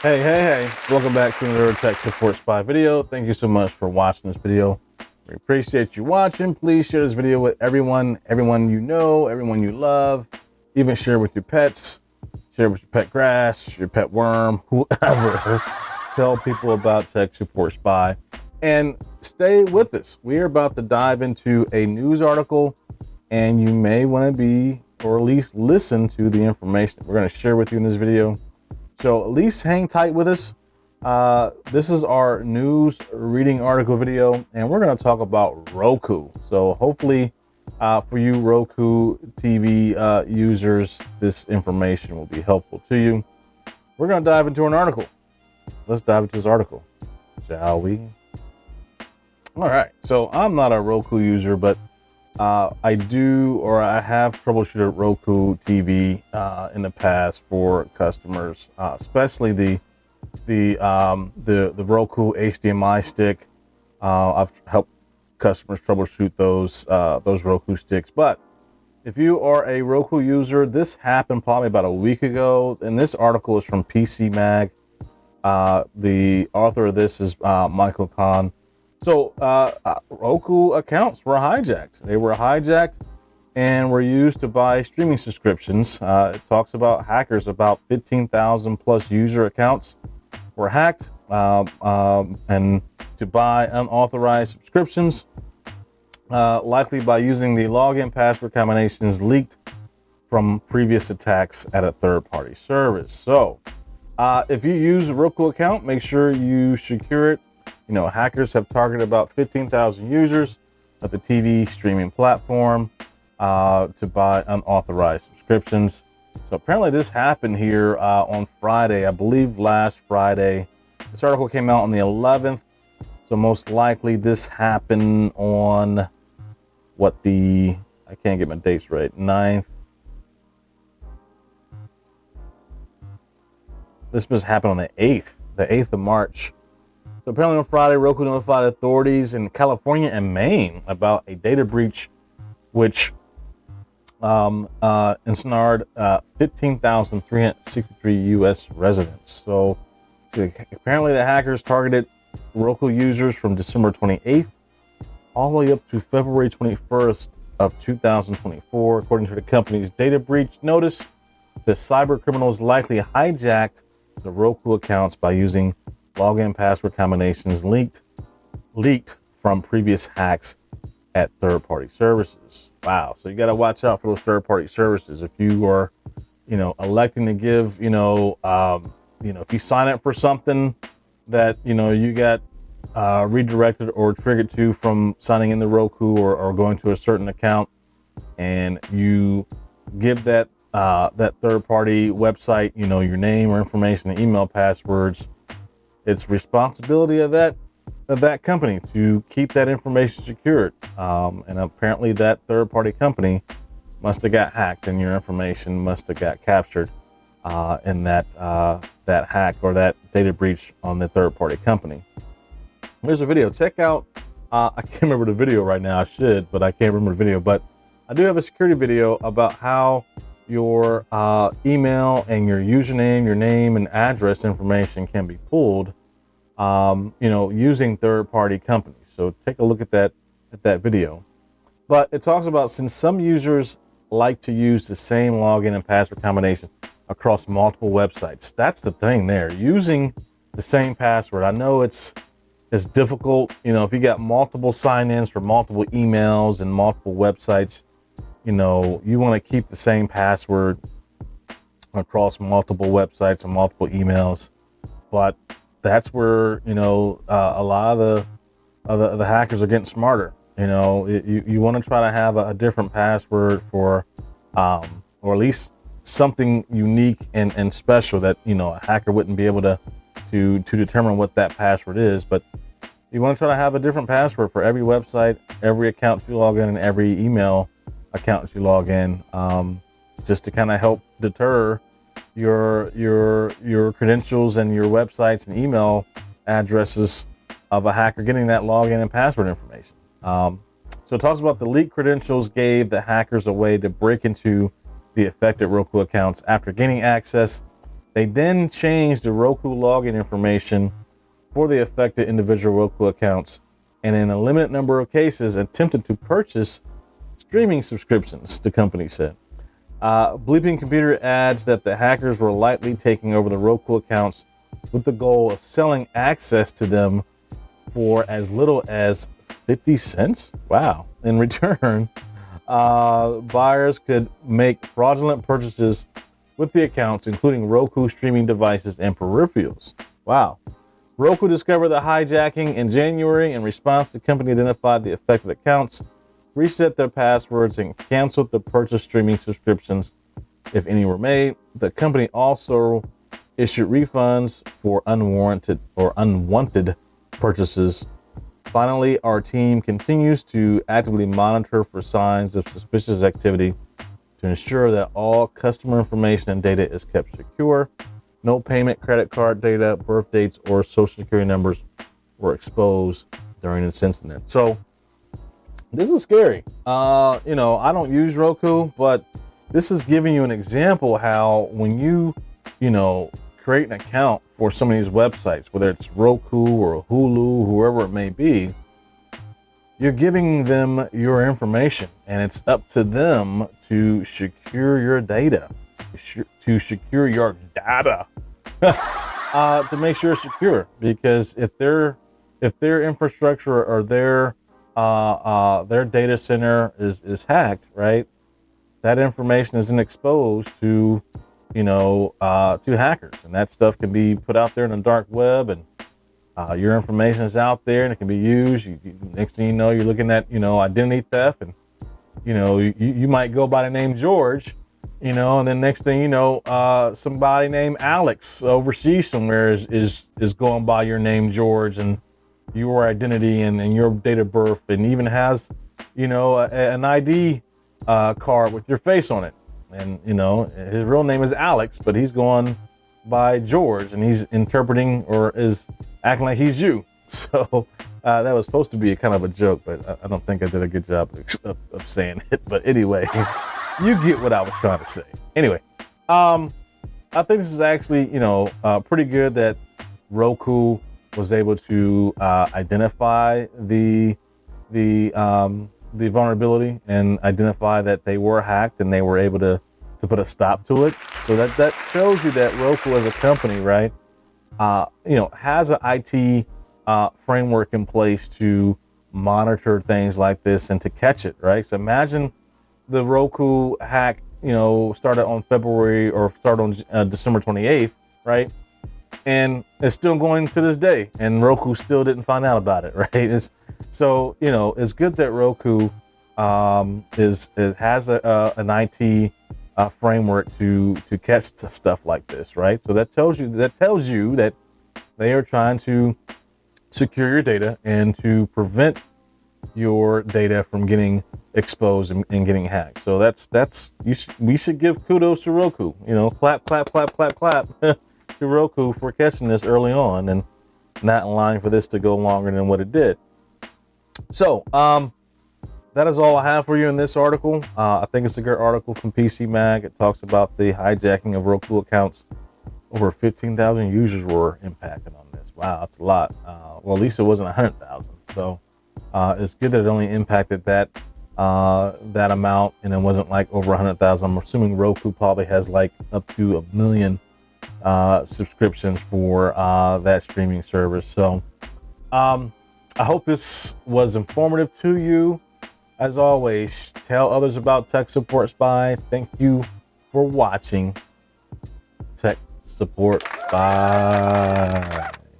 Hey, welcome back to another Tech Support Spy video. Thank you so much for watching this video. We appreciate you watching. Please share this video with everyone you know, everyone you love. Even share with your pets, share with your pet grass, your pet worm, whoever. Tell people about Tech Support Spy and stay with us. We are about to dive into a news article, and you may want to be, or at least listen to the information we're going to share with you in this video. So at least hang tight with us. This is our news reading article video, and we're going to talk about Roku. So hopefully for you Roku TV users, this information will be helpful to you. We're going to dive into an article. Let's dive into this article, shall we? All right. So I'm not a Roku user, but I have troubleshooted Roku TV in the past for customers, especially the Roku HDMI stick. I've helped customers troubleshoot those Roku sticks. But if you are a Roku user, this happened probably about a week ago, and this article is from PCmag. The author of this is Michael Kahn. So Roku accounts were hijacked. They were hijacked and were used to buy streaming subscriptions. It talks about hackers, about 15,000 plus user accounts were hacked and to buy unauthorized subscriptions, likely by using the login password combinations leaked from previous attacks at a third-party service. So if you use a Roku account, make sure you secure it. You know, hackers have targeted about 15,000 users of the TV streaming platform to buy unauthorized subscriptions. So apparently this happened here on Friday, I believe last Friday. This article came out on the 11th. So most likely this happened on I can't get my dates right, 9th. This must happen on the 8th of March. So apparently on Friday, Roku notified authorities in California and Maine about a data breach, which ensnared 15,363 U.S. residents. So apparently the hackers targeted Roku users from December 28th all the way up to February 21st of 2024. According to the company's data breach notice, the cyber criminals likely hijacked the Roku accounts by using login password combinations leaked from previous hacks at third-party services. Wow. So you got to watch out for those third-party services. If you are, electing to give, if you sign up for something that, you got redirected or triggered to from signing in the Roku or going to a certain account, and you give that third-party website, your name or information, email passwords, it's responsibility of that company to keep that information secured. And apparently that third-party company must have got hacked, and your information must have got captured in that hack or that data breach on the third-party company. There's a video. Check out. I can't remember the video right now. I should, but I can't remember the video. But I do have a security video about how your email and your username, your name and address information can be pulled, using third-party companies. So take a look at that video. But it talks about, since some users like to use the same login and password combination across multiple websites. That's the thing there, using the same password. I know it's difficult, if you got multiple sign-ins for multiple emails and multiple websites. You want to keep the same password across multiple websites and multiple emails, but that's where a lot of the hackers are getting smarter. You want to try to have a different password for, or at least something unique and special that a hacker wouldn't be able to determine what that password is. But you want to try to have a different password for every website, every account you log in, and every email account you log in, just to kind of help deter your credentials and your websites and email addresses of a hacker getting that login and password information. So it talks about the leaked credentials gave the hackers a way to break into the affected Roku accounts. After gaining access, They then changed the Roku login information for the affected individual Roku accounts, and in a limited number of cases attempted to purchase streaming subscriptions, the company said. Bleeping Computer adds that the hackers were likely taking over the Roku accounts with the goal of selling access to them for as little as 50 cents. Wow. In return, buyers could make fraudulent purchases with the accounts, including Roku streaming devices and peripherals. Wow. Roku discovered the hijacking in January. In response, the company identified the affected accounts, reset their passwords, and canceled the purchase streaming subscriptions if any were made. The company also issued refunds for unwarranted or unwanted purchases. Finally, our team continues to actively monitor for signs of suspicious activity to ensure that all customer information and data is kept secure. No payment, credit card data, birth dates, or social security numbers were exposed during this incident. So this is scary. I don't use Roku, but this is giving you an example how when you create an account for some of these websites, whether it's Roku or Hulu, whoever it may be, you're giving them your information, and it's up to them to secure your data, to secure your data, to make sure it's secure. Because if their infrastructure or their data center is hacked, right, that information isn't exposed to hackers, and that stuff can be put out there in the dark web, and your information is out there and it can be used. Next thing you know, you're looking at identity theft, and you might go by the name George, and then next thing you know, somebody named Alex overseas somewhere is going by your name George and your identity and your date of birth, and even has an ID card with your face on it. And his real name is Alex, but he's going by George, and he's interpreting or is acting like he's you. So that was supposed to be a kind of a joke, but I don't think I did a good job of saying it. But anyway, you get what I was trying to say. Anyway, I think this is actually pretty good that Roku was able to identify the vulnerability and identify that they were hacked, and they were able to put a stop to it. So that shows you that Roku as a company, right, has an IT framework in place to monitor things like this and to catch it, right? So imagine the Roku hack, started on December 28th, right? And it's still going to this day, and Roku still didn't find out about it, right? It's good that Roku has an IT framework to catch stuff like this, right? So that tells you that they are trying to secure your data and to prevent your data from getting exposed and getting hacked. So we should give kudos to Roku. Clap, clap, clap, clap, clap to Roku for catching this early on and not allowing for this to go longer than what it did. So that is all I have for you in this article. I think it's a good article from PCmag. It talks about the hijacking of Roku accounts. Over 15,000 users were impacted on this. Wow, that's a lot. Well, at least it wasn't 100,000. So it's good that it only impacted that amount, and it wasn't like over 100,000. I'm assuming Roku probably has like up to 1 million subscriptions for that streaming service. So I hope this was informative to you. As always, tell others about Tech Support Spy. Thank you for watching Tech Support Spy.